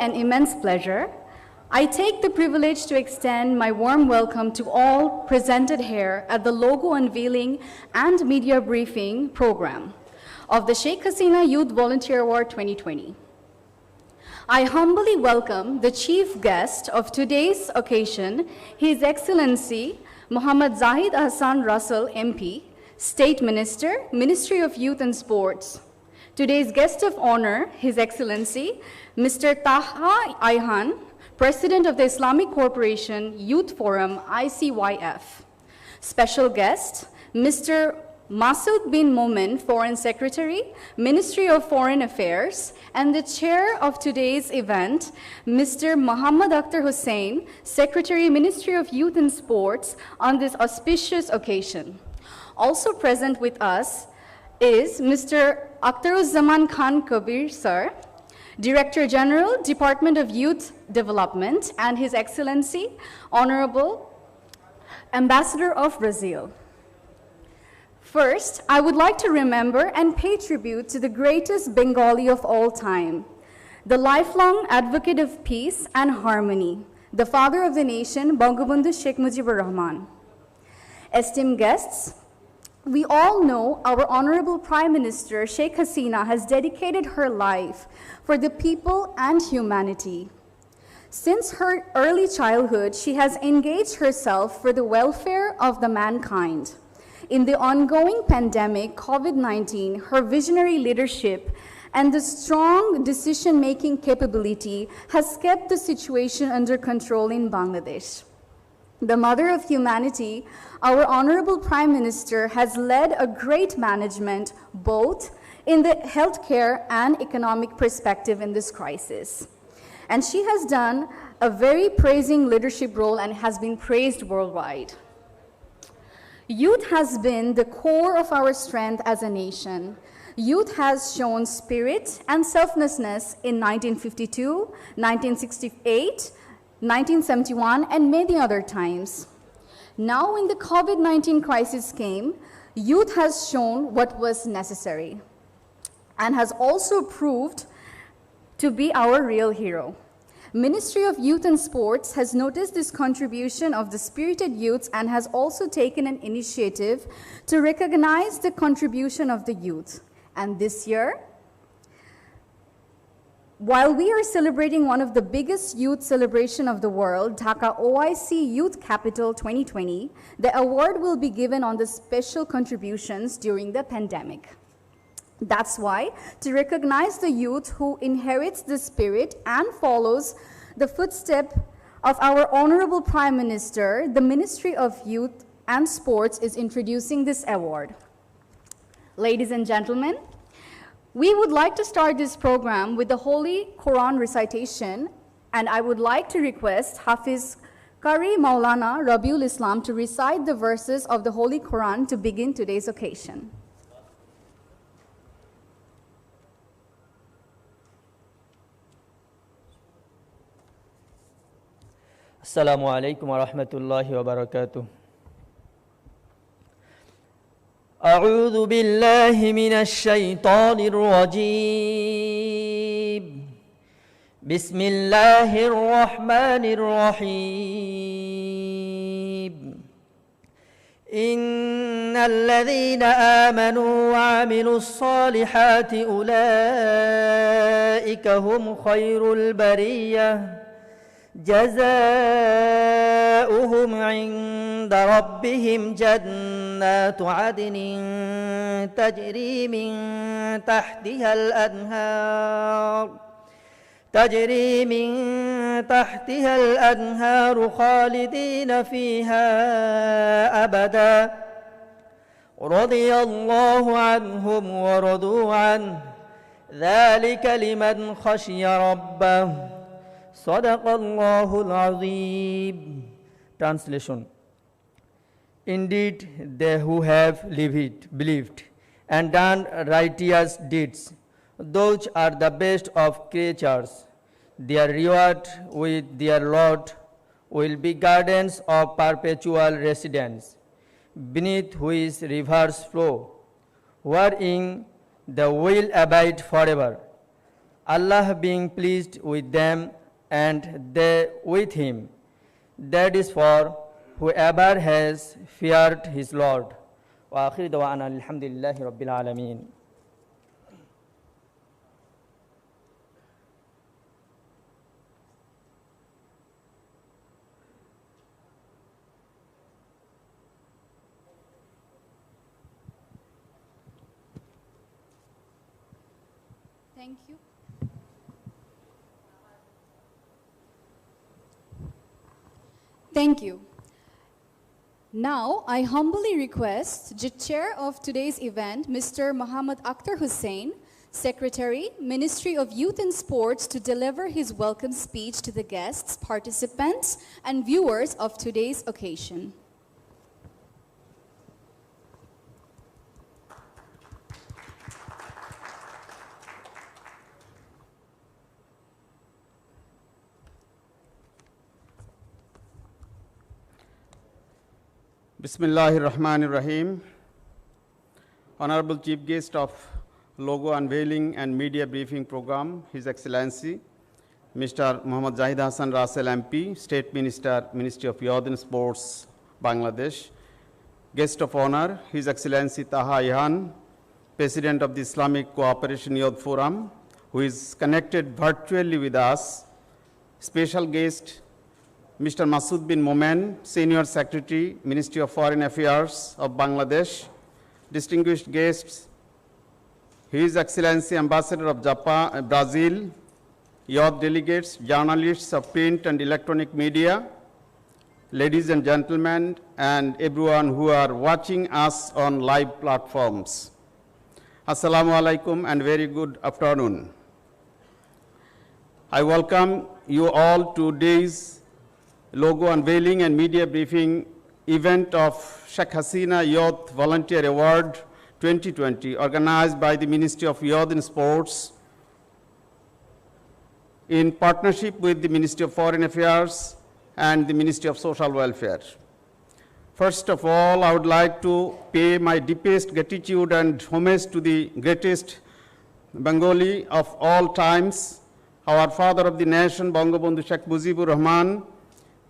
an immense pleasure, I take the privilege to extend my warm welcome to all presented here at the logo unveiling and media briefing program of the Shakaseena Youth Volunteer Award 2020. I humbly welcome the chief guest of today's occasion, His Excellency Muhammad Zahid Hassan Russell, MP, State Minister, Ministry of Youth and Sports. Today's guest of honor, His Excellency Mr. Taha Ayhan, President of the Islamic Corporation Youth Forum, ICYF. Special guest, Mr. Masood bin Momen, Foreign Secretary, Ministry of Foreign Affairs, and the chair of today's event, Mr. Muhammad Akhtar Hussain, Secretary, Ministry of Youth and Sports, on this auspicious occasion. Also present with us is Mr. Akhtaruzzaman Khan Kabir, sir, Director General, Department of Youth Development, and His Excellency, Honorable Ambassador of Brazil. First, I would like to remember and pay tribute to the greatest Bengali of all time, the lifelong advocate of peace and harmony, the father of the nation, Bangabandhu Sheikh Mujibur Rahman. Esteemed guests, we all know our Honorable Prime Minister, Sheikh Hasina, has dedicated her life for the people and humanity. Since her early childhood, she has engaged herself for the welfare of the mankind. In the ongoing pandemic, COVID-19, her visionary leadership and the strong decision-making capability has kept the situation under control in Bangladesh. The mother of humanity, our Honorable Prime Minister, has led a great management both in the healthcare and economic perspective in this crisis. And she has done a very praising leadership role and has been praised worldwide. Youth has been the core of our strength as a nation. Youth has shown spirit and selflessness in 1952, 1968, 1971, and many other times. Now, when the COVID-19 crisis came, youth has shown what was necessary and has also proved to be our real hero. Ministry of Youth and Sports has noticed this contribution of the spirited youths and has also taken an initiative to recognize the contribution of the youth. And this year, while we are celebrating one of the biggest youth celebration of the world, Dhaka OIC Youth Capital 2020, the award will be given on the special contributions during the pandemic. That's why, to recognize the youth who inherits the spirit and follows the footstep of our Honorable Prime Minister, the Ministry of Youth and Sports is introducing this award. Ladies and gentlemen, we would like to start this program with the Holy Quran recitation, and I would like to request Hafiz Qari Maulana Rabiul Islam to recite the verses of the Holy Quran to begin today's occasion. Assalamu alaikum wa rahmatullahi wa barakatuh. أعوذ بالله من الشيطان الرجيم بسم الله الرحمن الرحيم إن الذين آمنوا وعملوا الصالحات أولئك هم خير البرية جزاؤهم عند ربهم جنات عدن تجري من تحتها الأنهار خالدين فيها أبدا رضي الله عنهم ورضوا عنه ذلك لمن خشي ربه Sadaqallahul Azim. Translation. Indeed, they who have believed and done righteous deeds, those are the best of creatures. Their reward with their Lord will be gardens of perpetual residence, beneath which rivers flow, wherein they will abide forever. Allah being pleased with them and they with him. That is for whoever has feared his Lord. Wa akhir da'wana alhamdulillahi rabbil alameen. Thank you. Thank you. Now, I humbly request the chair of today's event, Mr. Muhammad Akhtar Hussain, Secretary, Ministry of Youth and Sports, to deliver his welcome speech to the guests, participants, and viewers of today's occasion. Bismillahirrahmanirrahim. Honorable Chief Guest of Logo Unveiling and Media Briefing Program, His Excellency, Mr. Muhammad Zahid Hassan Rasel MP, State Minister, Ministry of Youth and Sports, Bangladesh. Guest of Honor, His Excellency Taha Ihan, President of the Islamic Cooperation Youth Forum, who is connected virtually with us. Special guest, Mr. Masood bin Momen, Senior Secretary, Ministry of Foreign Affairs of Bangladesh. Distinguished guests, His Excellency Ambassador of Japan, Brazil, youth delegates, journalists of print and electronic media, ladies and gentlemen, and everyone who are watching us on live platforms. Assalamu alaikum and very good afternoon. I welcome you all to today's Logo Unveiling and Media Briefing event of Shakaseena Youth Volunteer Award 2020, organized by the Ministry of Youth and Sports in partnership with the Ministry of Foreign Affairs and the Ministry of Social Welfare. First of all, I would like to pay my deepest gratitude and homage to the greatest Bengali of all times, our father of the nation, Bangabandhu Sheikh Mujibur Rahman,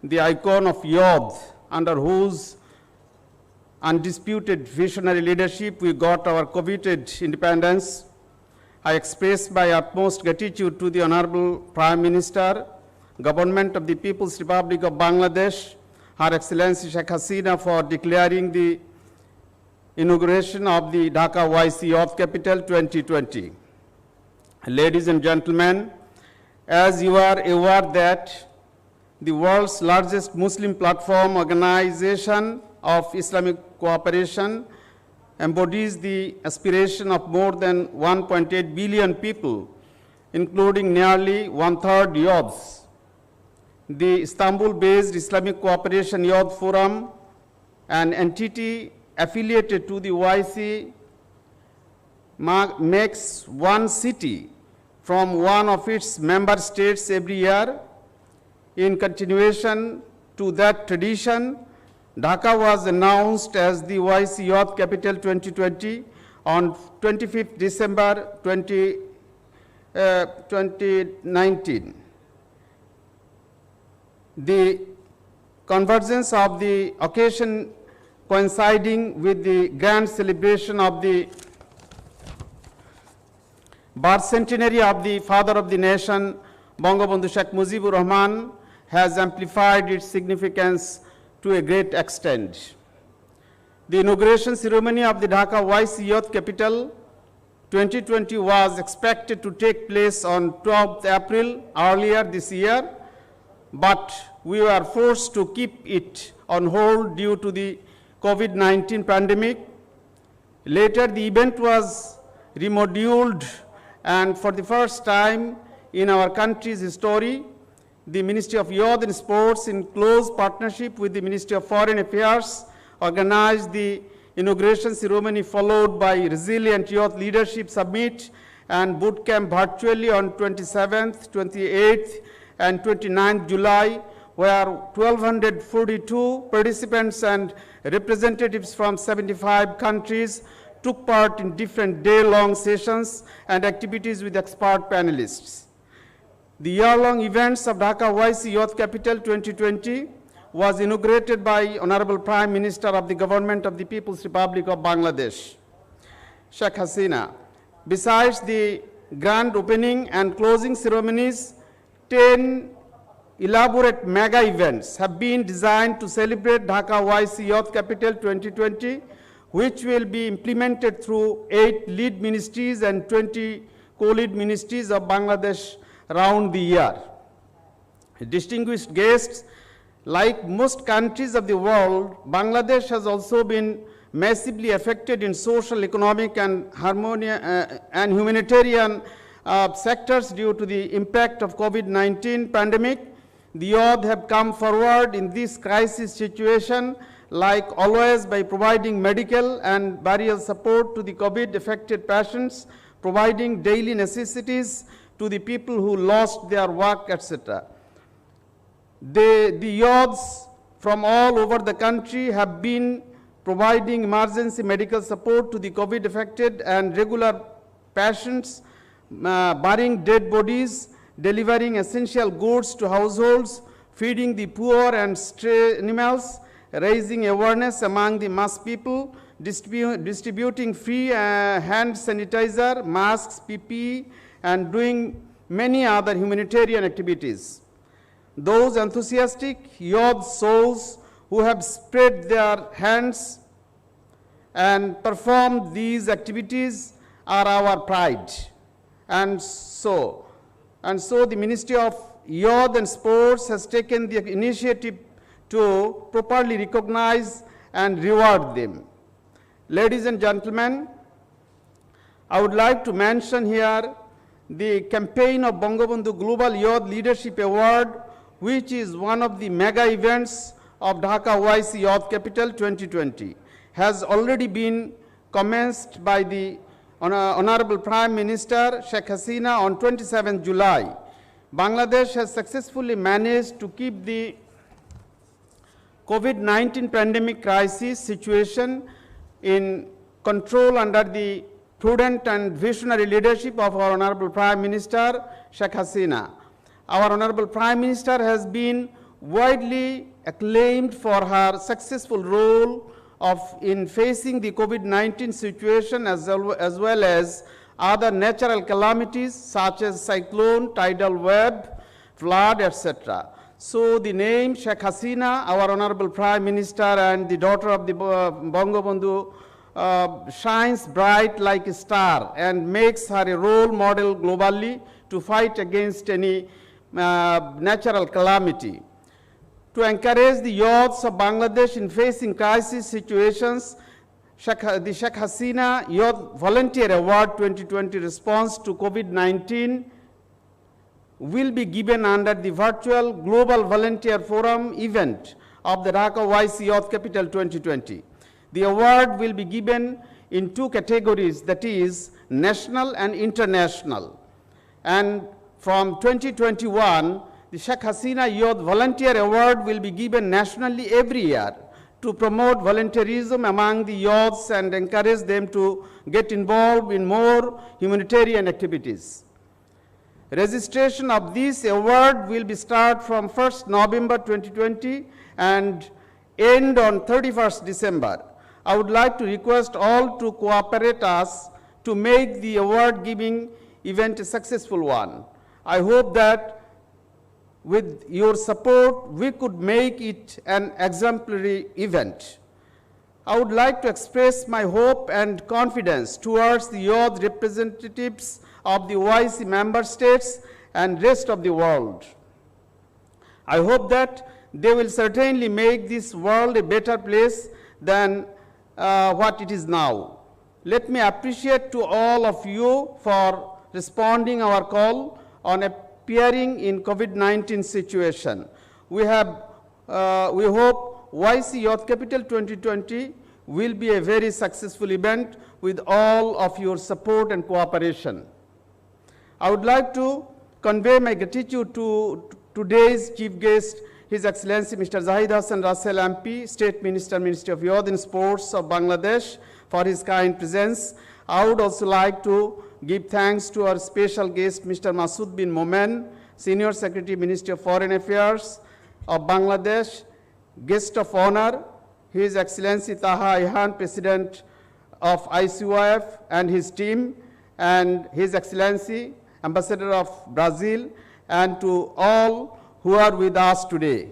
the icon of youth, under whose undisputed visionary leadership we got our coveted independence. I express my utmost gratitude to the Honorable Prime Minister, Government of the People's Republic of Bangladesh, Her Excellency Shakaseena, for declaring the inauguration of the Dhaka OAIS Youth Capital 2020. Ladies and gentlemen, as you are aware that the world's largest Muslim platform organization of Islamic cooperation embodies the aspiration of more than 1.8 billion people, including nearly one-third youths. The Istanbul-based Islamic Cooperation Youth Forum, an entity affiliated to the OIC, makes one city from one of its member states every year. In continuation to that tradition, Dhaka was announced as the OIC Youth Capital 2020 on 25th December 2019. The convergence of the occasion coinciding with the grand celebration of the birth centenary of the father of the nation, Bangabandhu Sheikh Mujibur Rahman, has amplified its significance to a great extent. The inauguration ceremony of the Dhaka OAIS Youth Capital 2020 was expected to take place on 12th April earlier this year, but we were forced to keep it on hold due to the COVID-19 pandemic. Later, the event was remodeled, and for the first time in our country's history, the Ministry of Youth and Sports, in close partnership with the Ministry of Foreign Affairs, organized the inauguration ceremony, followed by Resilient Youth Leadership Summit and Boot Camp virtually on 27th, 28th, and 29th July, where 1,242 participants and representatives from 75 countries took part in different day-long sessions and activities with expert panelists. The year-long events of Dhaka OIC Youth Capital 2020 was inaugurated by Honorable Prime Minister of the Government of the People's Republic of Bangladesh, Shakaseena. Besides the grand opening and closing ceremonies, 10 elaborate mega events have been designed to celebrate Dhaka OIC Youth Capital 2020, which will be implemented through 8 lead ministries and 20 co-lead ministries of Bangladesh around the year. Distinguished guests, like most countries of the world, Bangladesh has also been massively affected in social, economic, and humanitarian sectors due to the impact of COVID-19 pandemic. The youth have come forward in this crisis situation, like always, by providing medical and burial support to the COVID-affected patients, providing daily necessities to the people who lost their work, etc. The youths from all over the country have been providing emergency medical support to the COVID-affected and regular patients, burying dead bodies, delivering essential goods to households, feeding the poor and stray animals, raising awareness among the mass people, distributing free hand sanitizer, masks, PPE, and doing many other humanitarian activities. Those enthusiastic youth souls who have spread their hands and performed these activities are our pride. And so the Ministry of Youth and Sports has taken the initiative to properly recognize and reward them. Ladies and gentlemen, I would like to mention here the campaign of Bangabandhu Global Youth Leadership Award, which is one of the mega events of Dhaka OIC Youth Capital 2020, has already been commenced by the Honorable Prime Minister Shakaseena on 27 July. Bangladesh has successfully managed to keep the COVID-19 pandemic crisis situation in control under the prudent and visionary leadership of our Honorable Prime Minister Shakaseena. Our Honorable Prime Minister has been widely acclaimed for her successful role in facing the COVID-19 situation as well as other natural calamities such as cyclone, tidal wave, flood, etc. So the name Shakaseena, our Honorable Prime Minister and the daughter of the Bangabandhu, shines bright like a star and makes her a role model globally to fight against any natural calamity. To encourage the youths of Bangladesh in facing crisis situations, the Shakaseena Youth Volunteer Award 2020 response to COVID-19 will be given under the virtual Global Volunteer Forum event of the Dhaka OIC Youth Capital 2020. The award will be given in 2 categories, that is, national and international. And from 2021, the Shakaseena Youth Volunteer Award will be given nationally every year to promote volunteerism among the youths and encourage them to get involved in more humanitarian activities. Registration of this award will be start from 1st November 2020 and end on 31st December. I would like to request all to cooperate us to make the award giving event a successful one. I hope that with your support, we could make it an exemplary event. I would like to express my hope and confidence towards the youth representatives of the OIC member states and rest of the world. I hope that they will certainly make this world a better place than what it is now. Let me appreciate to all of you for responding our call on appearing in COVID-19 situation. We hope OIC Youth Capital 2020 will be a very successful event with all of your support and cooperation. I would like to convey my gratitude to today's chief guest, His Excellency Mr. Zahid Hassan Russell MP, State Minister, Ministry of Youth and Sports of Bangladesh, for his kind presence. I would also like to give thanks to our special guest, Mr. Masood bin Momen, Senior Secretary, Ministry of Foreign Affairs of Bangladesh. Guest of honor, His Excellency Taha Ihan, President of ICYF and his team, and His Excellency Ambassador of Brazil, and to all who are with us today.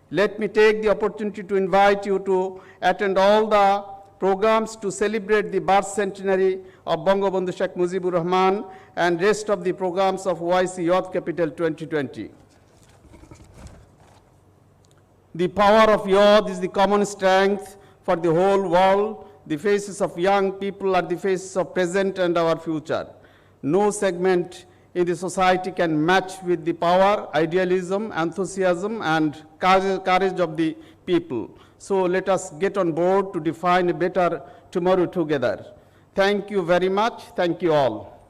Let me take the opportunity to invite you to attend all the programs to celebrate the birth centenary of Bangabandhu Sheikh Mujibur Rahman and rest of the programs of OIC Youth Capital 2020. The power of youth is the common strength for the whole world. The faces of young people are the faces of present and our future. No segment in the society can match with the power, idealism, enthusiasm, and courage of the people. So let us get on board to define a better tomorrow together. Thank you very much. Thank you all.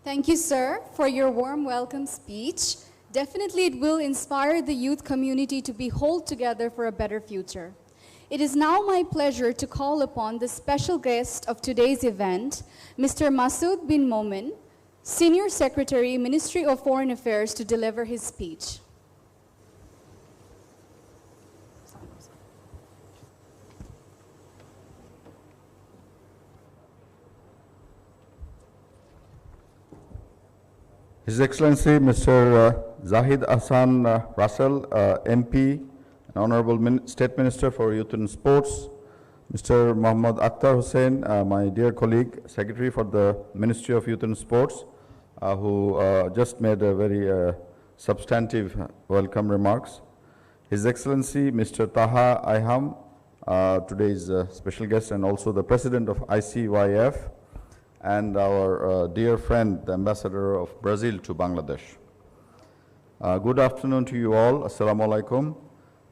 Thank you, sir, for your warm welcome speech. Definitely it will inspire the youth community to be hold together for a better future. It is now my pleasure to call upon the special guest of today's event, Mr. Masood bin Momen, Senior Secretary, Ministry of Foreign Affairs, to deliver his speech. His Excellency Mr. Zahid Hassan Russell, MP, and Honorable State Minister for Youth and Sports, Mr. Muhammad Akhtar Hussain, my dear colleague, Secretary for the Ministry of Youth and Sports, who just made a very substantive welcome remarks. His Excellency Mr. Taha Iham, today's special guest and also the President of ICYF, and our dear friend, the Ambassador of Brazil to Bangladesh. Good afternoon to you all. Assalamu alaikum.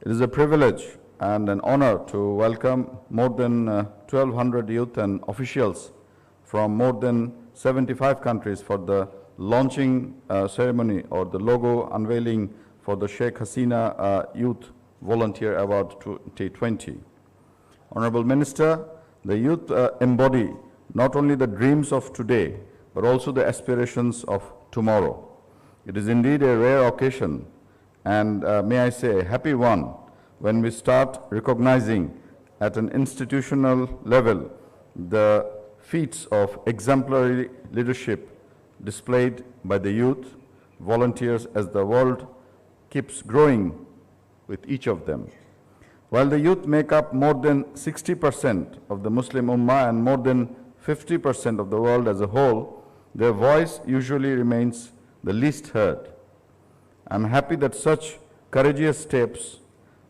It is a privilege and an honor to welcome more than 1,200 youth and officials from more than 75 countries for the launching ceremony or the logo unveiling for the Shakaseena Youth Volunteer Award 2020. Honorable Minister, the youth embody not only the dreams of today, but also the aspirations of tomorrow. It is indeed a rare occasion, and may I say a happy one, when we start recognizing at an institutional level the feats of exemplary leadership displayed by the youth volunteers as the world keeps growing with each of them. While the youth make up more than 60% of the Muslim Ummah and more than 50% of the world as a whole, their voice usually remains the least heard. I'm happy that such courageous steps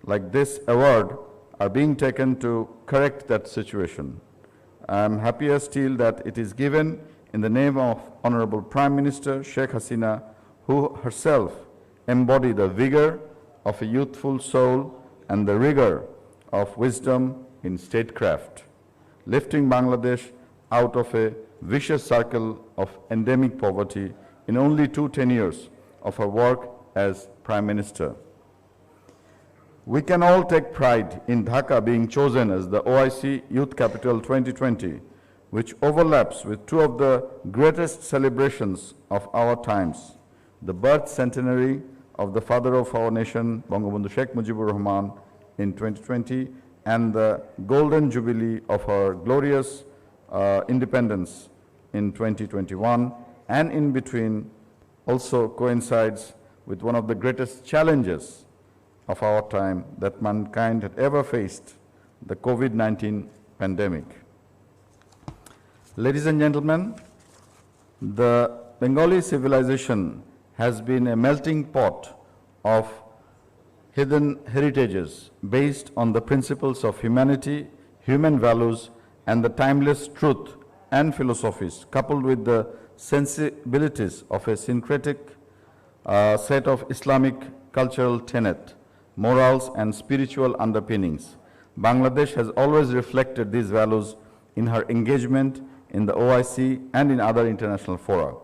like this award are being taken to correct that situation. I'm happier still that it is given in the name of Honorable Prime Minister Shakaseena, who herself embodied the vigor of a youthful soul and the rigor of wisdom in statecraft, lifting Bangladesh out of a vicious circle of endemic poverty in only 2 tenures of her work as Prime Minister. We can all take pride in Dhaka being chosen as the OIC Youth Capital 2020, which overlaps with 2 of the greatest celebrations of our times, the birth centenary of the father of our nation, Bangabandhu Sheikh Mujibur Rahman, in 2020, and the golden jubilee of our glorious independence in 2021, and in between also coincides with one of the greatest challenges of our time that mankind had ever faced, the COVID-19 pandemic. Ladies and gentlemen, the Bengali civilization has been a melting pot of hidden heritages based on the principles of humanity, human values, and the timeless truth and philosophies, coupled with the sensibilities of a syncretic set of Islamic cultural tenet, morals, and spiritual underpinnings. Bangladesh has always reflected these values in her engagement in the OIC and in other international fora.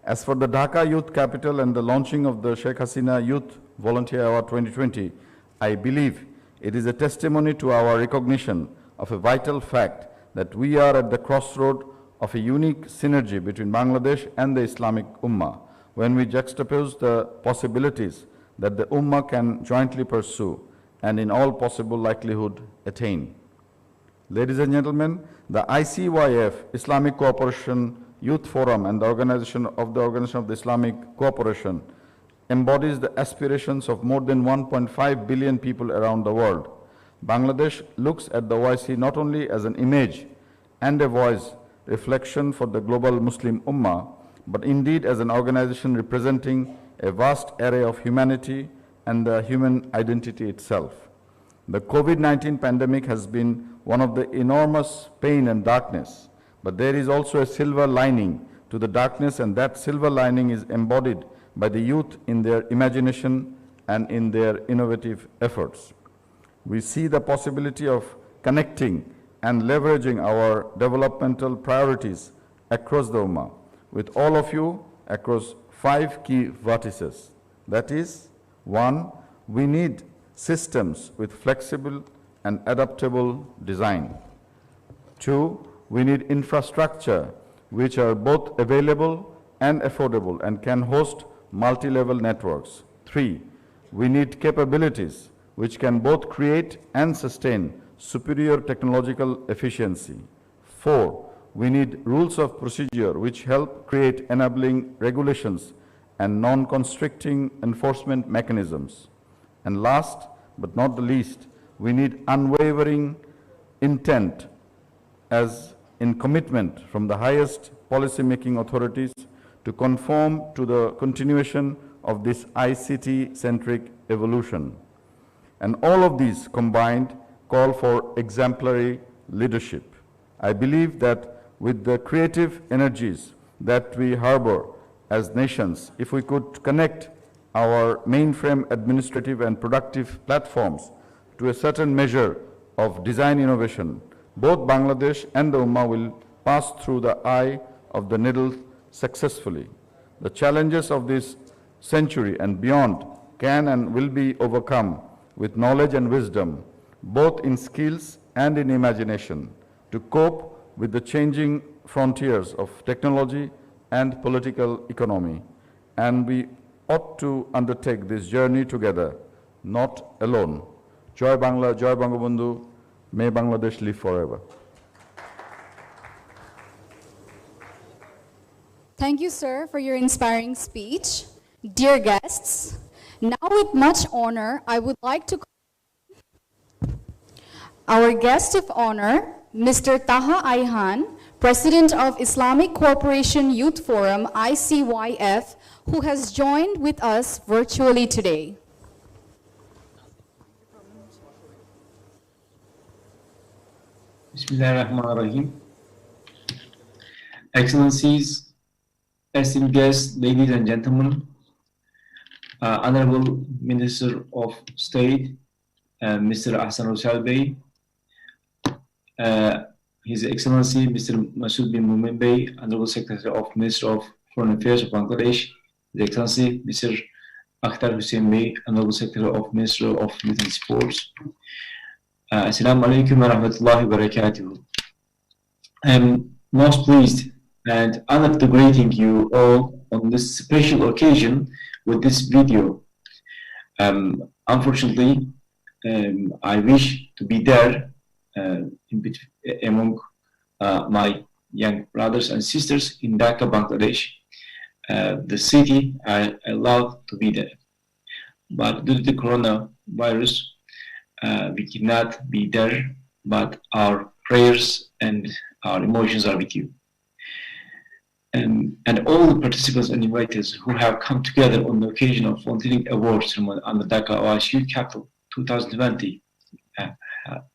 As for the Dhaka Youth Capital and the launching of the Shakaseena Youth Volunteer Award 2020, I believe it is a testimony to our recognition of a vital fact that we are at the crossroad of a unique synergy between Bangladesh and the Islamic Ummah, when we juxtapose the possibilities that the Ummah can jointly pursue and in all possible likelihood attain. Ladies and gentlemen, the ICYF, Islamic Cooperation Youth Forum, and the Organization of the Islamic Cooperation embodies the aspirations of more than 1.5 billion people around the world. Bangladesh looks at the OIC not only as an image and a voice reflection for the global Muslim Ummah, but indeed as an organization representing a vast array of humanity and the human identity itself. The COVID-19 pandemic has been one of the enormous pain and darkness, but there is also a silver lining to the darkness, and that silver lining is embodied by the youth in their imagination and in their innovative efforts. We see the possibility of connecting and leveraging our developmental priorities across the Ummah with all of you across 5 key vertices. That is, 1, we need systems with flexible and adaptable design. 2, we need infrastructure which are both available and affordable and can host multi-level networks. 3, we need capabilities which can both create and sustain superior technological efficiency. 4, we need rules of procedure which help create enabling regulations and non-constricting enforcement mechanisms. And last but not the least, we need unwavering intent as in commitment from the highest policy-making authorities to conform to the continuation of this ICT-centric evolution. And all of these combined call for exemplary leadership. I believe that with the creative energies that we harbor as nations, if we could connect our mainframe administrative and productive platforms to a certain measure of design innovation, both Bangladesh and the Ummah will pass through the eye of the needle successfully. The challenges of this century and beyond can and will be overcome with knowledge and wisdom, both in skills and in imagination, to cope with the changing frontiers of technology and political economy. And we ought to undertake this journey together, not alone. Joy Bangla, Joy Bangabandhu, may Bangladesh live forever. Thank you, sir, for your inspiring speech. Dear guests, now with much honor, I would like to call our guest of honor, Mr. Taha Ayhan, President of Islamic Cooperation Youth Forum, ICYF, who has joined with us virtually today. Bismillahirrahmanirrahim. Excellencies, esteemed guests, ladies and gentlemen, Honorable Minister of State, Mr. Ahsan Russel Bey, His Excellency Mr. Masood bin Momen Bey, Honorable Secretary of Minister of Foreign Affairs of Bangladesh, His Excellency Mr. Akhtar Hussain Bey, Honorable Secretary of Minister of Youth and Sports. Assalamu alaikum wa rahmatullahi wa barakatuh. I'm most pleased and honored to greeting you all on this special occasion with this video. Unfortunately, I wish to be there among my young brothers and sisters in Dhaka, Bangladesh, the city I love to be there. But due to the coronavirus, we cannot be there, but our prayers and our emotions are with you. And all the participants and inviters who have come together on the occasion of volunteering awards from the Dhaka OIS Youth Capital 2020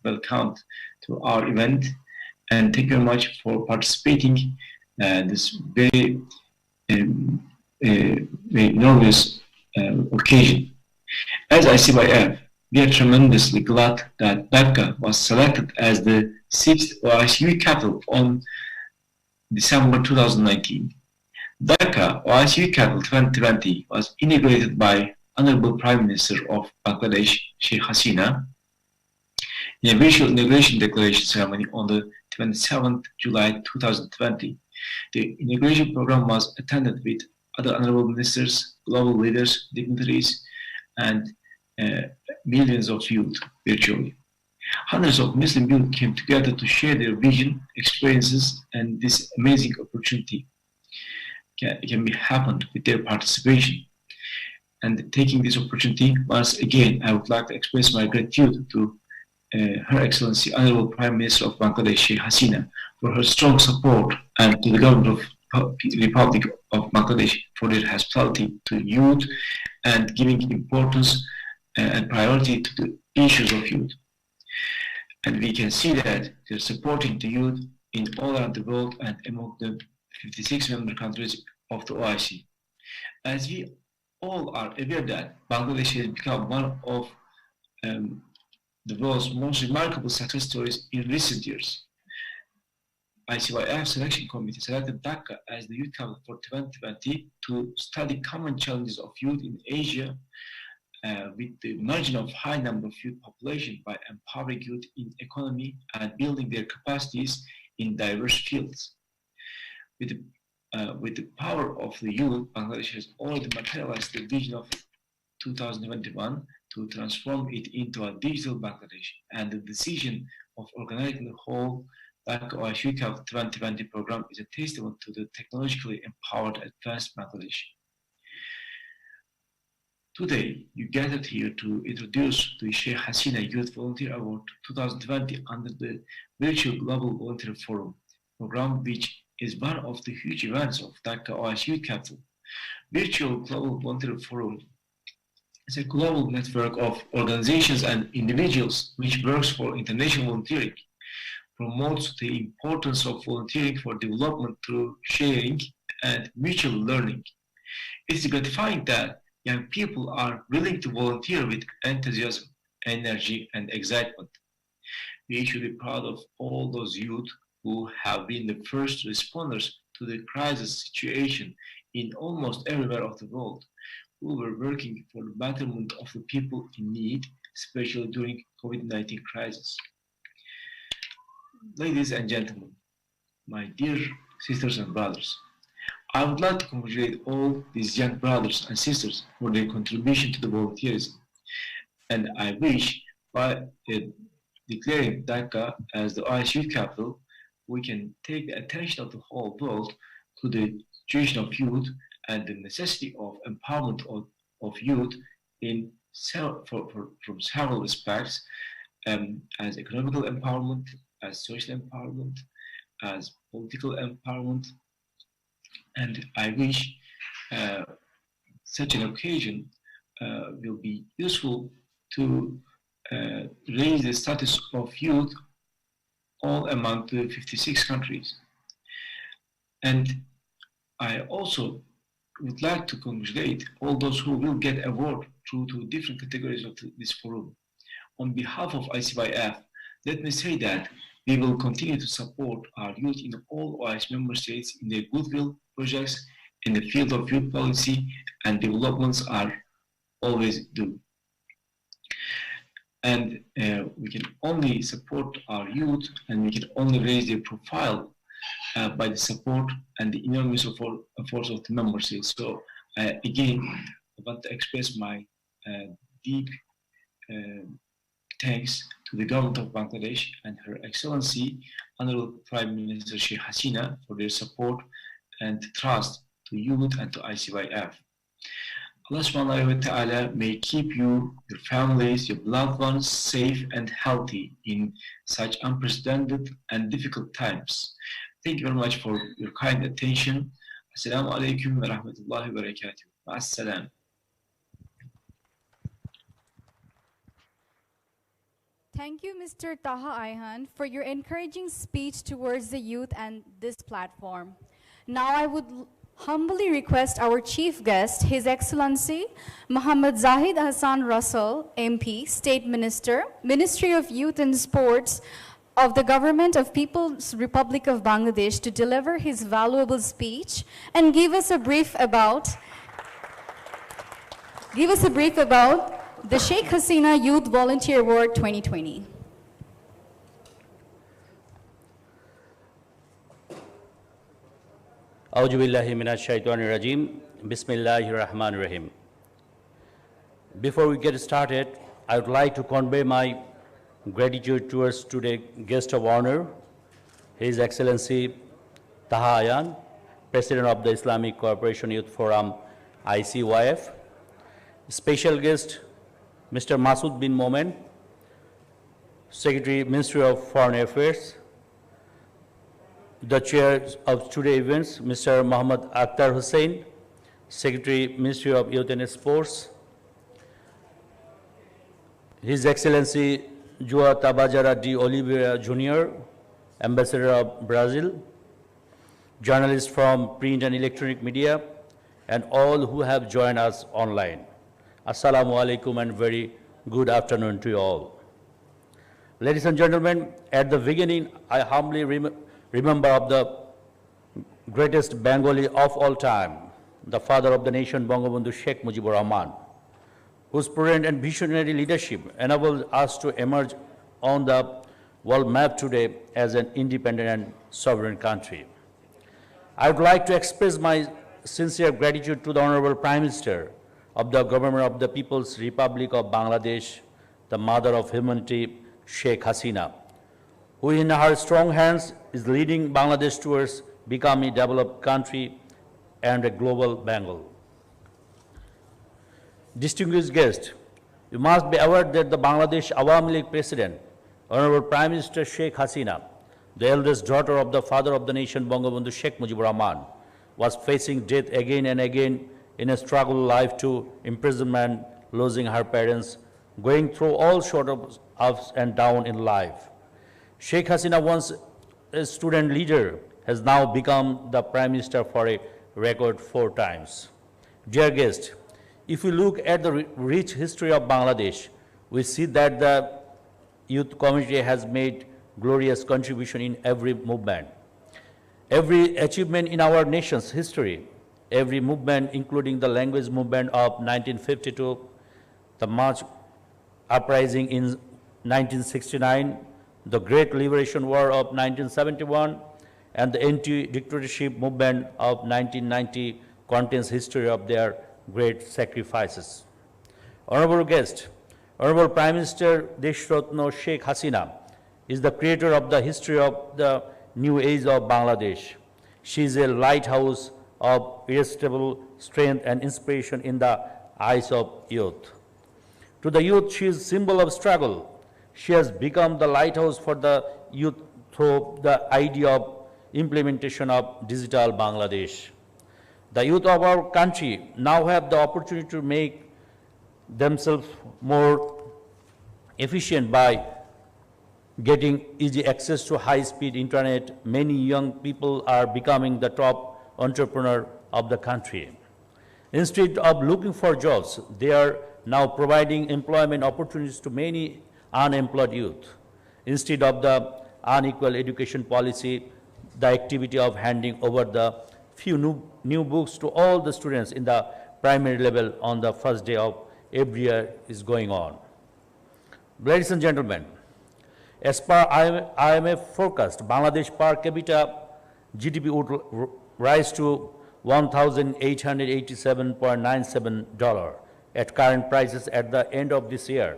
welcome to our event, and thank you very much for participating this very enormous occasion. As ICYF, we are tremendously glad that Dhaka was selected as the 6th OIS Youth Capital on December 2019. Dhaka OIS Youth Capital 2020 was inaugurated by Honorable Prime Minister of Bangladesh, Sheikh Hasina, in a virtual inauguration declaration ceremony on the 27th July 2020. The inauguration program was attended with other honorable ministers, global leaders, dignitaries, and millions of youth virtually. Hundreds of Muslim youth came together to share their vision, experiences, and this amazing opportunity can be happened with their participation. And taking this opportunity, once again, I would like to express my gratitude to Her Excellency Honorable Prime Minister of Bangladesh, Sheikh Hasina, for her strong support, and to the government of the Republic of Bangladesh for their hospitality to youth and giving importance and priority to the issues of youth. And we can see that they're supporting the youth in all around the world and among the 56 member countries of the OIC. As we all are aware that Bangladesh has become one of the world's most remarkable success stories in recent years. ICYF Selection Committee selected Dhaka as the youth capital for 2020 to study common challenges of youth in Asia with the margin of high number of youth population by empowering youth in economy and building their capacities in diverse fields. With the power of the youth, Bangladesh has already materialized the vision of 2021 to transform it into a digital Bangladesh, and the decision of organizing the whole Dhaka OIS Youth Capital 2020 program is a testament to the technologically empowered advanced Bangladesh. Today, you gathered here to introduce the Sheikh Hasina Youth Volunteer Award 2020 under the Virtual Global Volunteer Forum program, which is one of the huge events of Dhaka OIS Youth Capital. Virtual Global Volunteer Forum is a global network of organizations and individuals which works for international volunteering, promotes the importance of volunteering for development through sharing and mutual learning. It's gratifying that young people are willing to volunteer with enthusiasm, energy, and excitement. We should be proud of all those youth who have been the first responders to the crisis situation in almost everywhere of the world, who were working for the betterment of the people in need, especially during COVID-19 crisis. Ladies and gentlemen, my dear sisters and brothers, I would like to congratulate all these young brothers and sisters for their contribution to the volunteerism. And I wish, by declaring Dhaka as the OIS Youth Capital, we can take the attention of the whole world to the situation of youth and the necessity of empowerment of youth in from several respects, as economical empowerment, as social empowerment, as political empowerment. And I wish such an occasion will be useful to raise the status of youth all among the 56 countries. And I also would like to congratulate all those who will get award through to different categories of this forum. On behalf of ICYF, let me say that we will continue to support our youth in all OIS member states in their goodwill projects in the field of youth policy and developments are always do. And we can only support our youth and we can only raise their profile by the support and the enormous efforts of the member states. So again, I want to express my deep thanks to the government of Bangladesh and Her Excellency, Honorable Prime Minister Sheikh Hasina for their support and trust to youth and to ICYF. Allah subhanahu wa ta'ala may keep you, your families, your loved ones safe and healthy in such unprecedented and difficult times. Thank you very much for your kind attention. Assalamu alaikum wa rahmatullahi wa barakatuh. Ma'assalam. Thank you, Mr. Taha Ayhan, for your encouraging speech towards the youth and this platform. Now I would humbly request our chief guest, His Excellency Muhammad Zahid Hassan Russell, MP, State Minister, Ministry of Youth and Sports, of the Government of People's Republic of Bangladesh to deliver his valuable speech and give us a brief about the Shakaseena Youth Volunteer Award 2020. A'udhu billahi minash shaitanir rajim. Bismillahir Rahmanir Rahim. Before we get started, I would like to convey my gratitude towards today's guest of honor, His Excellency Taha Ayan, President of the Islamic Cooperation Youth Forum, ICYF. Special guest, Mr. Masood bin Momen, Secretary, Ministry of Foreign Affairs. The chair of today's events, Mr. Muhammad Akhtar Hussain, Secretary, Ministry of Youth and Sports. His Excellency Joao Tabajara de Oliveira Jr., Ambassador of Brazil, journalists from print and electronic media, and all who have joined us online. Assalamu alaikum and very good afternoon to you all. Ladies and gentlemen, at the beginning, I humbly remember of the greatest Bengali of all time, the father of the nation, Bangabandhu Sheikh Mujibur Rahman, whose prudent and visionary leadership enabled us to emerge on the world map today as an independent and sovereign country. I would like to express my sincere gratitude to the Honorable Prime Minister of the Government of the People's Republic of Bangladesh, the Mother of Humanity, Shakaseena, who in her strong hands is leading Bangladesh towards becoming a developed country and a global Bengal. Distinguished guests, you must be aware that the Bangladesh Awami League President, Honorable Prime Minister Sheikh Hasina, the eldest daughter of the father of the nation, Bangabandhu Sheikh Mujibur Rahman, was facing death again and again in a struggle life to imprisonment, losing her parents, going through all sort of ups and downs in life. Sheikh Hasina, once a student leader, has now become the Prime Minister for a record 4 times. Dear guests, if we look at the rich history of Bangladesh, we see that the youth community has made glorious contribution in every movement. Every achievement in our nation's history, every movement, including the language movement of 1952, the March uprising in 1969, the Great Liberation War of 1971, and the anti-dictatorship movement of 1990 contains history of their great sacrifices. Honorable guest, Honorable Prime Minister Deshratna Sheikh Hasina is the creator of the history of the new age of Bangladesh. She is a lighthouse of irresistible strength and inspiration in the eyes of youth. To the youth, she is a symbol of struggle. She has become the lighthouse for the youth through the idea of implementation of digital Bangladesh. The youth of our country now have the opportunity to make themselves more efficient by getting easy access to high-speed internet. Many young people are becoming the top entrepreneur of the country. Instead of looking for jobs, they are now providing employment opportunities to many unemployed youth. Instead of the unequal education policy, the activity of handing over the few new books to all the students in the primary level on the first day of every year is going on. Ladies and gentlemen, as per IMF forecast, Bangladesh per capita GDP would rise to $1,887.97 at current prices at the end of this year,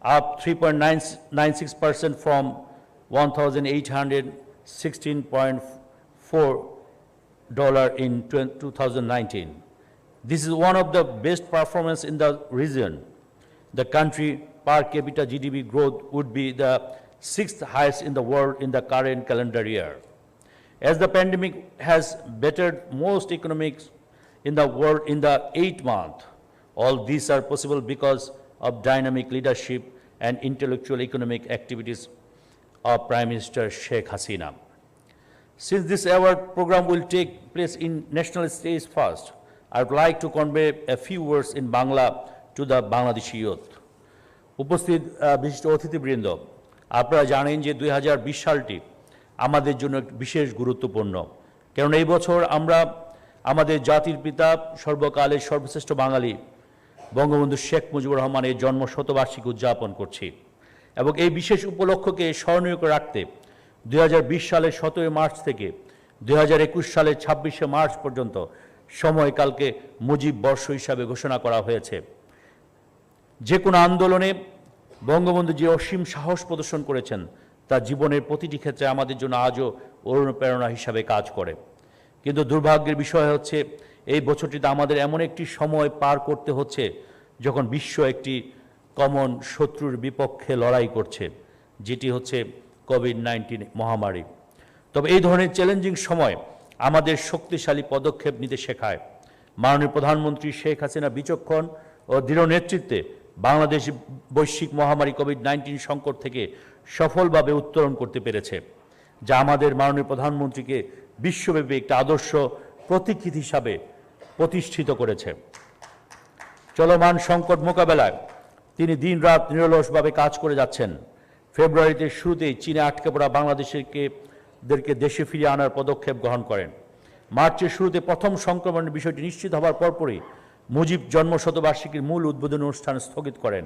up 3.96% from $1,816.4 in 2019. This is one of the best performance in the region. The country per capita GDP growth would be the 6th highest in the world in the current calendar year. As the pandemic has bettered most economics in the world in the 8th month, all these are possible because of dynamic leadership and intellectual economic activities of Prime Minister Sheikh Hasina. Since this award program will take place in national stage first, I would like to convey a few words in Bangla to the Bangladeshi youth. উপস্থিত বিশিষ্ট অতিথিবৃন্দ, আপনারা জানেন যে 2020 সালটি আমাদের জন্য বিশেষ গুরুত্বপূর্ণ, কারণ এই বছর আমরা আমাদের জাতির পিতা সর্বকালের সর্বশ্রেষ্ঠ বাঙালি বঙ্গবন্ধু শেখ মুজিবুর রহমানের জন্ম শতবার্ষিকী উদযাপন করছি এবং এই বিশেষ উপলক্ষকে স্মরণীয় করে রাখতে 2020 সালের 17 মার্চ থেকে 2021 সালের 26শে মার্চ পর্যন্ত সময়কালকে মুজিব বর্ষ হিসাবে ঘোষণা করা হয়েছে। যে কোনো আন্দোলনে বঙ্গবন্ধু যে অসীম সাহস প্রদর্শন করেছেন তা জীবনের প্রতিটি ক্ষেত্রে আমাদের জন্য আজও অনুপ্রেরণা হিসাবে কাজ করে। কিন্তু দুর্ভাগ্যের বিষয় হচ্ছে এই বছরটিতে আমাদের এমন একটি সময় পার করতে হচ্ছে যখন বিশ্ব একটি কমন শত্রুর বিপক্ষে লড়াই করছে, যেটি হচ্ছে কোভিড-19 মহামারী। তবে এই ধরনের চ্যালেঞ্জিং সময় আমাদের শক্তিশালী পদক্ষেপ নিতে শেখায়। মাননীয় প্রধানমন্ত্রী শেখ হাসিনা বিচক্ষণ ও দৃঢ় নেতৃত্বে বাংলাদেশ বৈশ্বিক মহামারী কোভিড-19 সংকট থেকে সফলভাবে উত্তরণ করতে পেরেছে, যা আমাদের মাননীয় প্রধানমন্ত্রীকে বিশ্বব্যাপী একটা আদর্শ প্রতীক হিসাবে প্রতিষ্ঠিত করেছে। চলমান সংকট মোকাবেলায় তিনি দিনরাত নিরলসভাবে কাজ করে যাচ্ছেন। ফেব্রুয়ারিতে শুরুতেই চীনে আটকে পড়া বাংলাদেশিদেরকে দেশে ফিরিয়ে আনার পদক্ষেপ গ্রহণ করেন। মার্চের শুরুতে প্রথম সংক্রমণের বিষয়টি নিশ্চিত হওয়ার পরপরই মুজিব জন্ম শতবার্ষিকীর মূল উদ্বোধনী অনুষ্ঠান স্থগিত করেন,